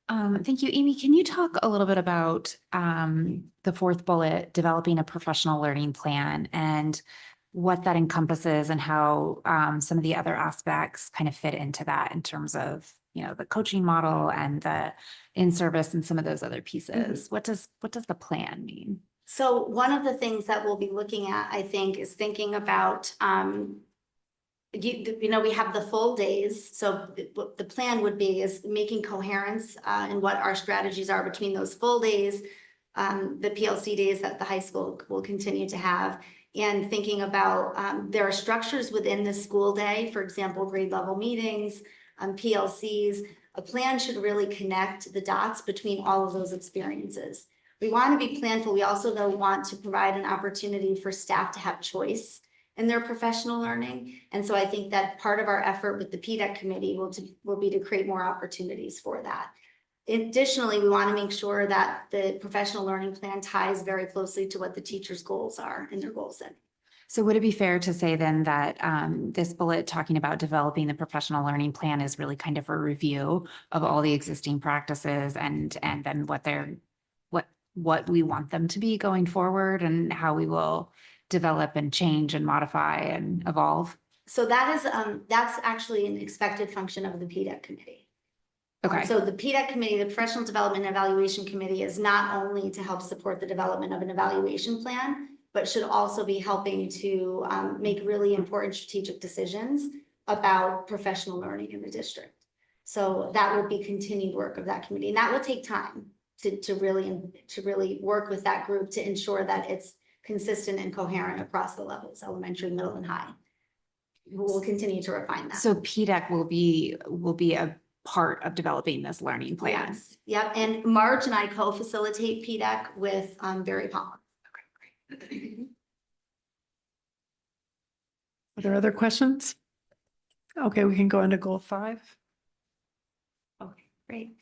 L: Thank you, Amy. Can you talk a little bit about the fourth bullet, developing a professional learning plan, and what that encompasses and how some of the other aspects kind of fit into that in terms of, the coaching model and the in-service and some of those other pieces? What does the plan mean?
J: So one of the things that we'll be looking at, I think, is thinking about, we have the full days. So what the plan would be is making coherence in what our strategies are between those full days, the PLC days that the high school will continue to have, and thinking about there are structures within the school day, for example, grade level meetings, PLCs. A plan should really connect the dots between all of those experiences. We want to be planful. We also, though, want to provide an opportunity for staff to have choice in their professional learning. And so I think that part of our effort with the PDEC committee will be to create more opportunities for that. Additionally, we want to make sure that the professional learning plan ties very closely to what the teacher's goals are in their goal setting.
L: So would it be fair to say then that this bullet talking about developing the professional learning plan is really kind of a review of all the existing practices and then what we want them to be going forward and how we will develop and change and modify and evolve?
J: So that is that's actually an expected function of the PDEC committee.
L: Okay.
J: So the PDEC committee, the Professional Development and Evaluation Committee, is not only to help support the development of an evaluation plan, but should also be helping to make really important strategic decisions about professional learning in the district. So that will be continued work of that committee, and that will take time to really work with that group to ensure that it's consistent and coherent across the levels, elementary, middle, and high. We'll continue to refine that.
L: So PDEC will be a part of developing this learning plan.
J: Yes. Yep. And Marge and I co-facilitate PDEC with Barry Palmer.
L: Okay, great.
D: Are there other questions? Okay, we can go into goal 5.
J: Okay, great.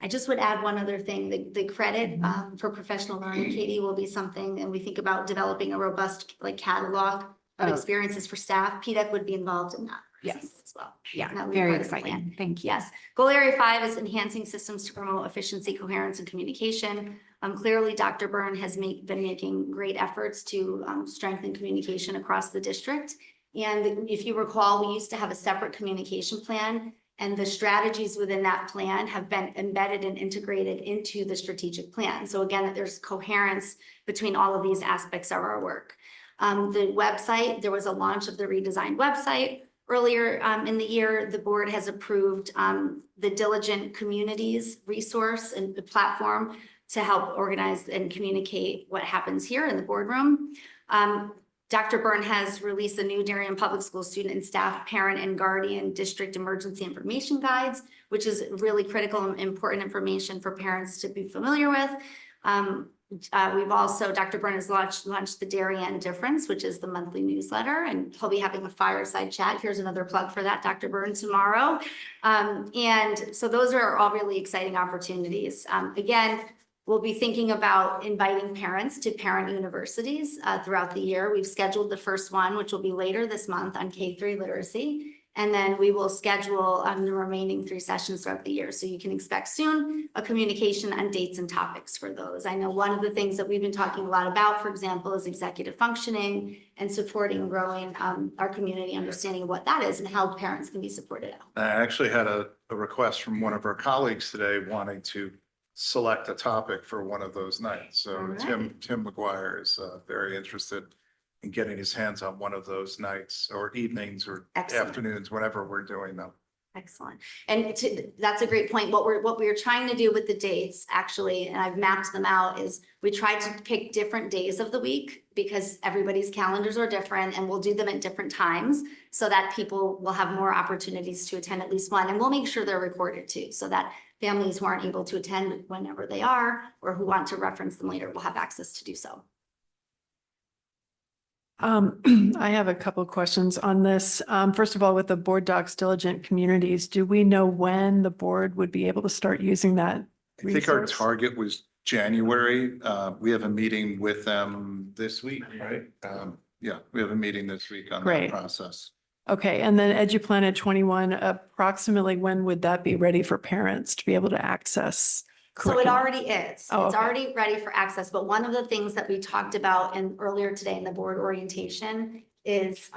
J: I just would add one other thing. The credit for professional learning, Katie, will be something, and we think about developing a robust catalog of experiences for staff. PDEC would be involved in that. process as well.
L: Yeah,
J: That would be
L: very
J: part of the plan.
L: exciting. Thank you.
J: Yes. Goal area 5 is enhancing systems to promote efficiency, coherence, and communication. Clearly, Dr. Byrne has been making great efforts to strengthen communication across the district. And if you recall, we used to have a separate communication plan, and the strategies within that plan have been embedded and integrated into the strategic plan. So again, there's coherence between all of these aspects of our work. The website, there was a launch of the redesigned website. Earlier in the year, the board has approved the Diligent Communities resource and the platform to help organize and communicate what happens here in the boardroom. Dr. Byrne has released the new Darien Public School student and staff, parent and guardian district emergency information guides, which is really critical and important information for parents to be familiar with. We've also, Dr. Byrne has launched the Darien Difference, which is the monthly newsletter, and he'll be having a fireside chat. Here's another plug for that, Dr. Byrne, tomorrow. And so those are all really exciting opportunities. Again, we'll be thinking about inviting parents to parent universities throughout the year. We've scheduled the first one, which will be later this month on K-3 literacy. And then we will schedule the remaining 3 sessions throughout the year. So you can expect soon a communication on dates and topics for those. I know one of the things that we've been talking a lot about, for example, is executive functioning and supporting and growing our community understanding of what that is and how parents can be supported out.
G: I actually had a request from one of our colleagues today wanting to select a topic for one of those nights. So
J: All right.
G: Tim McGuire is very interested in getting his hands on one of those nights or evenings or
J: Excellent.
G: afternoons, whenever we're doing them.
J: Excellent. And that's a great point. What we're trying to do with the dates, actually, and I've mapped them out, is we try to pick different days of the week because everybody's calendars are different, and we'll do them at different times so that people will have more opportunities to attend at least one. And we'll make sure they're recorded too, so that families who aren't able to attend whenever they are or who want to reference them later will have access to do so.
D: I have a couple of questions on this. First of all, with the board docs Diligent Communities, do we know when the board would be able to start using that
G: I think our
D: resource?
G: target was January. We have a meeting with them this week, right? Yeah, we have a meeting this week on that
D: Great.
G: process.
D: Okay, and then EduPlanet 21, approximately when would that be ready for parents to be able to access?
J: So it
D: curriculum?
J: already is.
D: Oh,
J: It's
D: okay.
J: already ready for access, but one of the things that we talked about earlier today in the board orientation is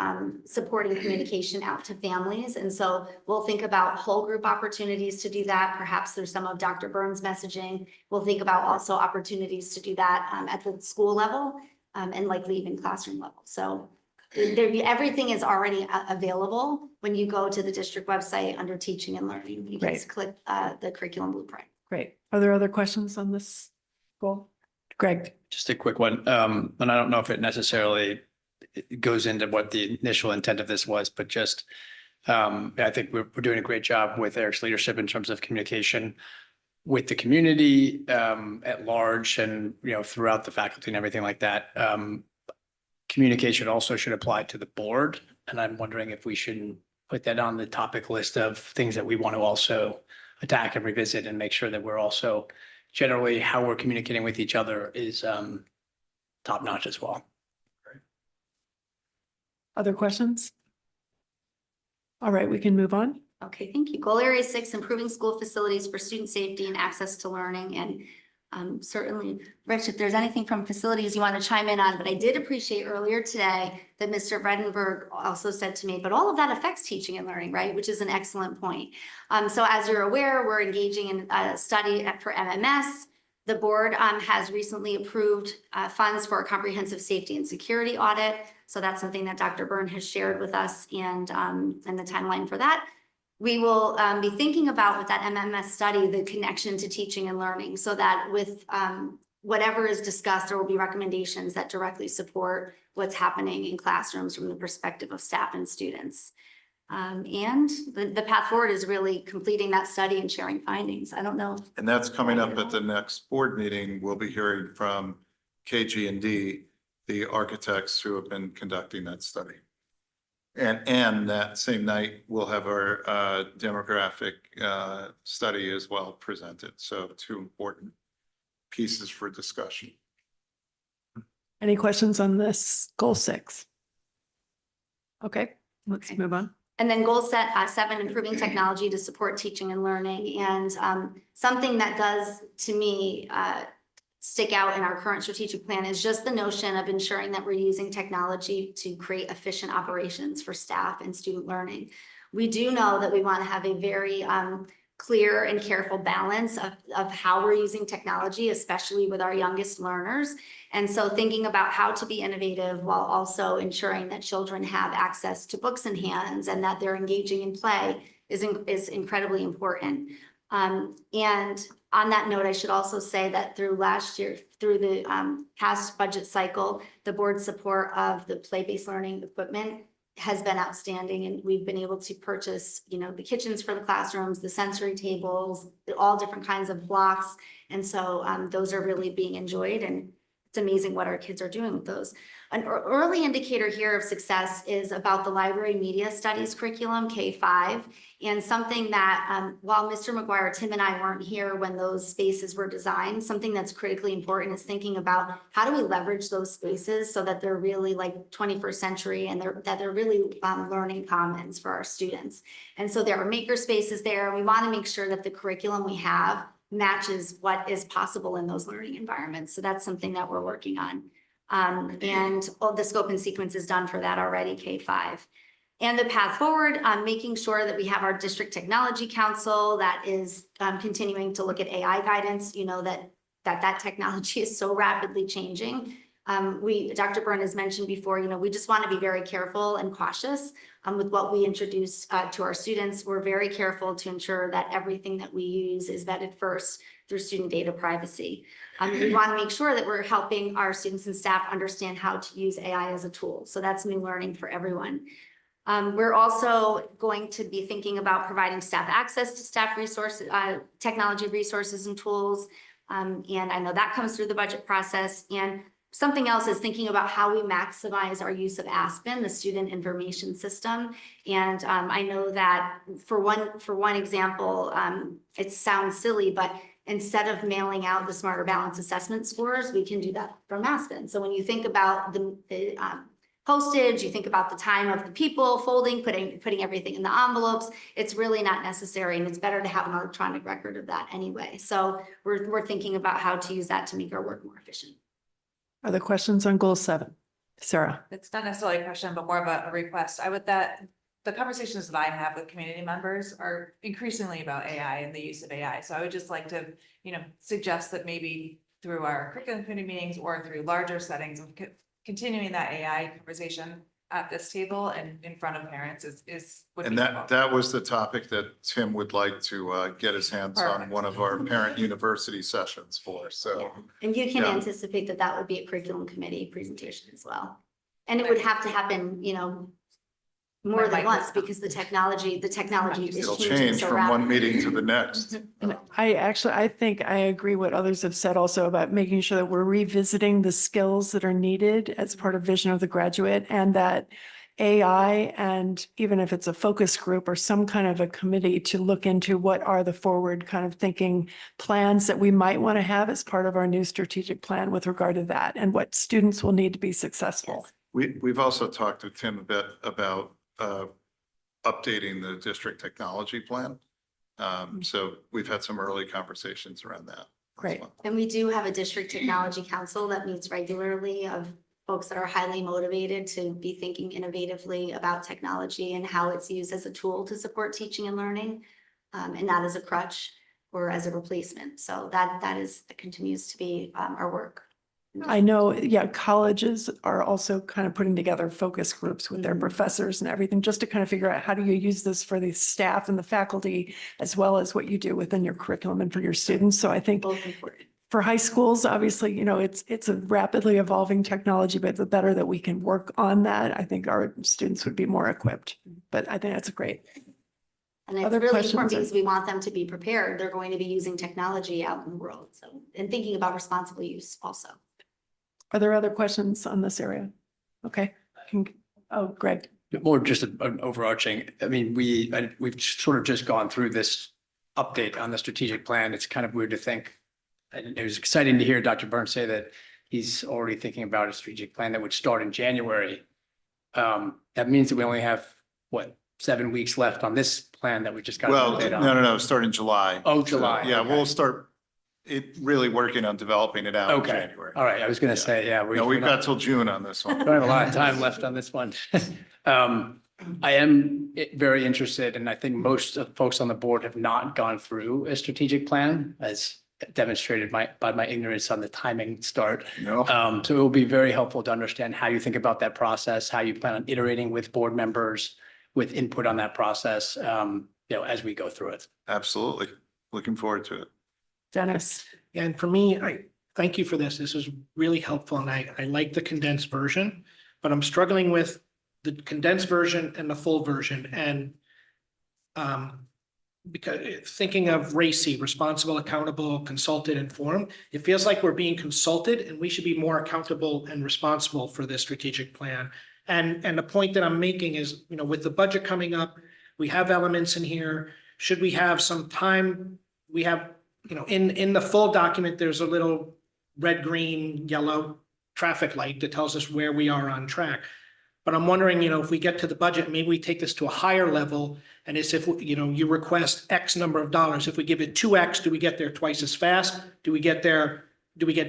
J: supporting communication out to families. And so we'll think about whole group opportunities to do that. Perhaps there's some of Dr. Byrne's messaging. We'll think about also opportunities to do that at the school level and likely even classroom level. So everything is already available when you go to the district website under teaching and learning. You can
D: Right.
J: just click the curriculum blueprint.
D: Great. Are there other questions on this goal? Greg?
B: Just a quick one. And I don't know if it necessarily goes into what the initial intent of this was, but just I think we're doing a great job with Eric's leadership in terms of communication with the community at large and, throughout the faculty and everything like that. Communication also should apply to the board. And I'm wondering if we shouldn't put that on the topic list of things that we want to also attack and revisit and make sure that we're also generally how we're communicating with each other is top notch as well.
D: Other questions? All right, we can move on.
J: Okay, thank you. Goal area 6, improving school facilities for student safety and access to learning. And certainly, Rich, if there's anything from facilities you want to chime in on, but I did appreciate earlier today that Mr. Vredenburgh also said to me, but all of that affects teaching and learning, right? Which is an excellent point. So as you're aware, we're engaging in a study for MMS. The board has recently approved funds for a comprehensive safety and security audit. So that's something that Dr. Byrne has shared with us and the timeline for that. We will be thinking about with that MMS study, the connection to teaching and learning so that with whatever is discussed, there will be recommendations that directly support what's happening in classrooms from the perspective of staff and students. And the path forward is really completing that study and sharing findings. I don't know.
G: And that's coming up at the next board meeting. We'll be hearing from KG&D, the architects who have been conducting that study. And that same night, we'll have our demographic study as well presented. So 2 important pieces for discussion.
D: Any questions on this goal 6? Okay, let's move on.
J: And then goal set 7, improving technology to support teaching and learning. And something that does, to me, stick out in our current strategic plan is just the notion of ensuring that we're using technology to create efficient operations for staff and student learning. We do know that we want to have a very clear and careful balance of how we're using technology, especially with our youngest learners. And so thinking about how to be innovative while also ensuring that children have access to books in hands and that they're engaging in play is incredibly important. And on that note, I should also say that through the past budget cycle, the board's support of the play-based learning equipment has been outstanding, and we've been able to purchase, the kitchens for the classrooms, the sensory tables, all different kinds of blocks. And so those are really being enjoyed, and it's amazing what our kids are doing with those. An early indicator here of success is about the library media studies curriculum, K-5, and something that while Mr. McGuire, Tim and I weren't here when those spaces were designed, something that's critically important is thinking about how do we leverage those spaces so that they're really like 21st century and that they're really learning commons for our students. And so there are maker spaces there. We want to make sure that the curriculum we have matches what is possible in those learning environments. So that's something that we're working on. And all the scope and sequence is done for that already, K-5. And the path forward, making sure that we have our district technology council that is continuing to look at AI guidance, that technology is so rapidly changing. Dr. Byrne has mentioned before, we just want to be very careful and cautious with what we introduce to our students. We're very careful to ensure that everything that we use is vetted first through student data privacy. We want to make sure that we're helping our students and staff understand how to use AI as a tool. So that's new learning for everyone. We're also going to be thinking about providing staff access to staff resources, technology resources and tools. And I know that comes through the budget process. And something else is thinking about how we maximize our use of Aspen, the student information system. And I know that for one example, it sounds silly, but instead of mailing out the Smarter Balance assessment scores, we can do that from Aspen. So when you think about the postage, you think about the time of the people folding, putting everything in the envelopes, it's really not necessary, and it's better to have an electronic record of that anyway. So we're thinking about how to use that to make our work more efficient.
D: Are there questions on goal 7? Sarah?
C: It's not necessarily a question, but more of a request. The conversations that I have with community members are increasingly about AI and the use of AI. So I would just like to, suggest that maybe through our curriculum committee meetings or through larger settings, continuing that AI conversation at this table and in front of parents would be
G: that was the topic that Tim would like to get his hands on one of our parent university sessions for. So,
J: yeah. And you can anticipate that would be a curriculum committee presentation as well. And it would have to happen, more than once because the technology is
G: it'll
J: changing
G: change
J: so
G: from
J: rapidly.
G: one meeting to the next.
D: And I think I agree what others have said also about making sure that we're revisiting the skills that are needed as part of Vision of the Graduate, and that AI, and even if it's a focus group or some kind of a committee to look into what are the forward kind of thinking plans that we might want to have as part of our new strategic plan with regard to that and what students will need to be successful.
J: Yes.
G: We've also talked with Tim a bit about updating the district technology plan. So we've had some early conversations around that.
D: Great.
J: And we do have a district technology council that meets regularly of folks that are highly motivated to be thinking innovatively about technology and how it's used as a tool to support teaching and learning, and not as a crutch or as a replacement. So that continues to be our work.
D: I know, colleges are also kind of putting together focus groups with their professors and everything, just to kind of figure out how do you use this for the staff and the faculty, as well as what you do within your curriculum and for your students. So I think
J: Both important.
D: for high schools, obviously, it's a rapidly evolving technology, but the better that we can work on that, I think our students would be more equipped. But I think that's great.
J: And it's
D: Other
J: really
D: questions
J: important
D: or-
J: because we want them to be prepared. They're going to be using technology out in the world. So, and thinking about responsible use also.
D: Are there other questions on this area? Okay. Greg.
B: More just an overarching, we've sort of just gone through this update on the strategic plan. It's kind of weird to think. And it was exciting to hear Dr. Burns say that he's already thinking about a strategic plan that would start in January. That means that we only have, 7 weeks left on this plan that we just got.
G: Well,
B: an update on.
G: no, starting July.
B: Oh, July,
G: So, yeah,
B: okay.
G: we'll start really working on developing it out in
B: Okay,
G: January.
B: all right, I was gonna say, yeah.
G: No, we've got till June on this one.
B: Don't have a lot of time left on this one. I am very interested, and I think most of folks on the board have not gone through a strategic plan, as demonstrated by my ignorance on the timing start.
G: No.
B: So it will be very helpful to understand how you think about that process, how you plan on iterating with board members, with input on that process, as we go through it.
G: Absolutely. Looking forward to it.
D: Dennis.
A: And for me, I thank you for this. This is really helpful and I like the condensed version, but I'm struggling with the condensed version and the full version and because thinking of RACI, responsible, accountable, consulted, informed, it feels like we're being consulted and we should be more accountable and responsible for this strategic plan. And the point that I'm making is, with the budget coming up, we have elements in here. Should we have some time? We have, in the full document, there's a little red, green, yellow traffic light that tells us where we are on track. But I'm wondering, if we get to the budget, maybe we take this to a higher level. And it's if, you request X number of dollars. If we give it 2X, do we get there twice as fast? Do we get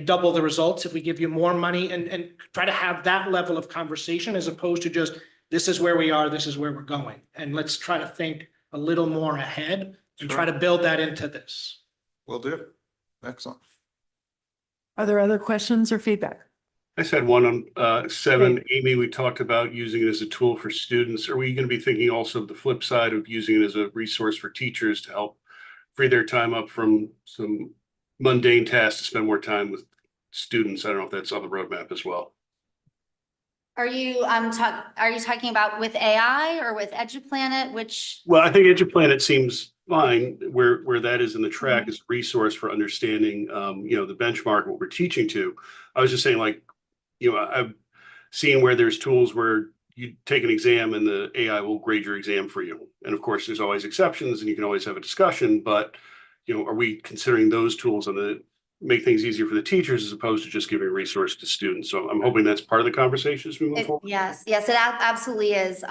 A: double the results if we give you more money and try to have that level of conversation as opposed to just, this is where we are, this is where we're going. And let's try to think a little more ahead and try to build that into this.
G: Will do. Excellent.
D: Are there other questions or feedback?
M: I just had one on 7. Amy, we talked about using it as a tool for students. Are we going to be thinking also of the flip side of using it as a resource for teachers to help free their time up from some mundane tasks to spend more time with students? I don't know if that's on the roadmap as well.
J: Are you talking about with AI or with EduPlanet, which?
M: Well, I think EduPlanet seems fine where that is in the track as a resource for understanding, the benchmark, what we're teaching to. I was just saying, I've seen where there's tools where you take an exam and the AI will grade your exam for you. And of course, there's always exceptions and you can always have a discussion, but, are we considering those tools on the make things easier for the teachers as opposed to just giving a resource to students? So I'm hoping that's part of the conversation as we move forward.
J: Yes, it absolutely is.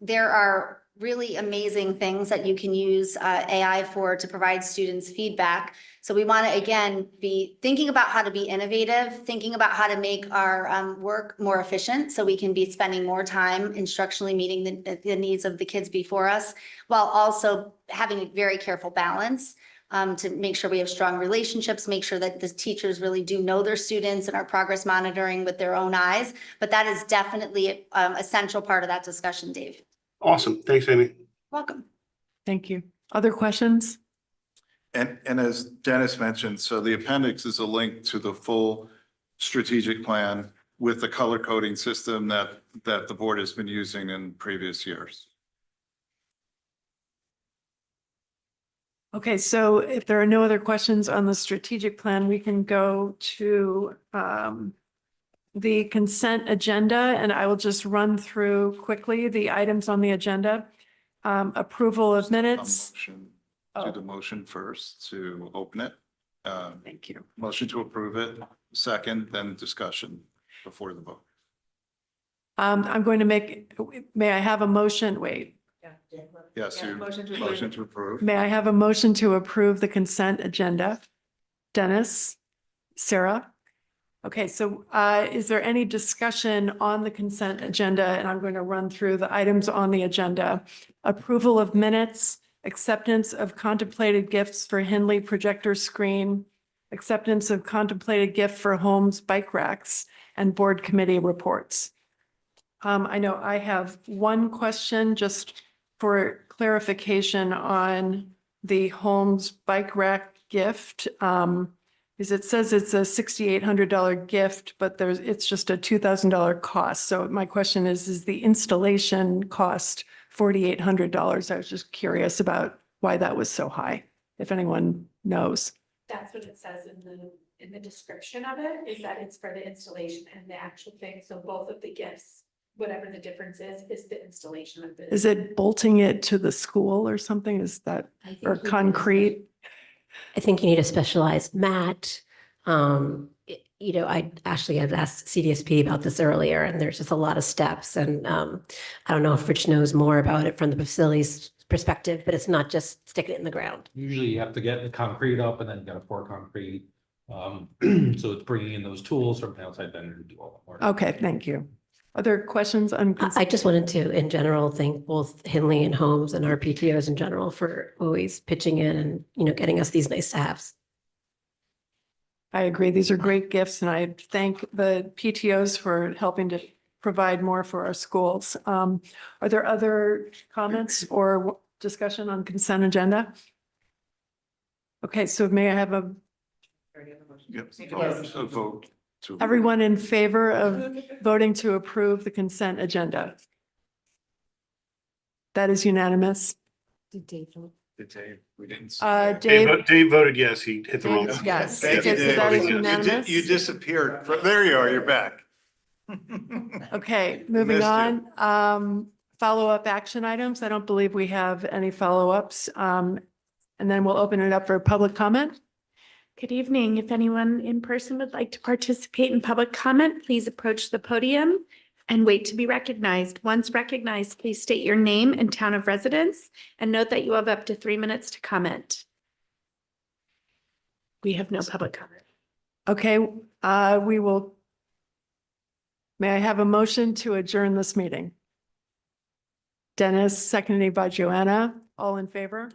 J: There are really amazing things that you can use AI for to provide students feedback. So we want to, again, be thinking about how to be innovative, thinking about how to make our work more efficient so we can be spending more time instructionally meeting the needs of the kids before us, while also having a very careful balance to make sure we have strong relationships, make sure that the teachers really do know their students and are progress monitoring with their own eyes. But that is definitely a central part of that discussion, Dave.
M: Awesome. Thanks, Amy.
J: Welcome.
D: Thank you. Other questions?
G: And as Dennis mentioned, so the appendix is a link to the full strategic plan with the color coding system that the board has been using in previous years.
D: Okay, so if there are no other questions on the strategic plan, we can go to the consent agenda, and I will just run through quickly the items on the agenda. Approval of minutes.
G: Do the motion first to open it.
D: Thank you.
G: Motion to approve it, second, then discussion before the vote.
D: I'm going to may I have a motion? Wait.
G: Yes,
C: Yeah,
G: you,
C: motion to
G: motion to approve.
D: May I have a motion to approve the consent agenda? Dennis? Sarah? Okay, so is there any discussion on the consent agenda? And I'm going to run through the items on the agenda. Approval of minutes, acceptance of contemplated gifts for Henley projector screen, acceptance of contemplated gift for Holmes bike racks, and board committee reports. I know I have one question just for clarification on the Holmes bike rack gift. Is it says it's a $6,800 gift, but it's just a $2,000 cost. So my question is the installation cost $4,800? I was just curious about why that was so high, if anyone knows.
F: That's what it says in the description of it, is that it's for the installation and the actual thing. So both of the gifts, whatever the difference is the installation of it.
D: Is it bolting it to the school or something? Is that, or concrete?
E: I think you need a specialized mat. I actually had asked CDSP about this earlier, and there's just a lot of steps. And I don't know if Rich knows more about it from the facilities perspective, but it's not just sticking it in the ground.
O: Usually you have to get the concrete up and then you gotta pour concrete. So it's bringing in those tools from an outside vendor to do all the work.
D: Okay, thank you. Other questions on?
E: I just wanted to, in general, thank both Henley and Holmes and our PTOs in general for always pitching in and, getting us these nice to haves.
D: I agree. These are great gifts, and I thank the PTOs for helping to provide more for our schools. Are there other comments or discussion on consent agenda? Okay, so may I have a
G: Vote.
D: everyone in favor of voting to approve the consent agenda? That is unanimous.
G: We didn't.
D: Dave,
M: Dave voted yes, he hit the wrong.
D: yes.
G: Thank you,
D: Okay, so
G: Dave.
D: that is
G: You
D: unanimous.
G: disappeared. There you are, you're back.
D: Okay, moving
G: Missed
D: on. Follow-up action items. I don't believe we have any follow-ups. And then we'll open it up for public comment.
F: Good evening. If anyone in person would like to participate in public comment, please approach the podium and wait to be recognized. Once recognized, please state your name and town of residence, and note that you have up to 3 minutes to comment. We have no public comment.
D: Okay, we will. May I have a motion to adjourn this meeting? Dennis, seconded by Joanna. All in favor?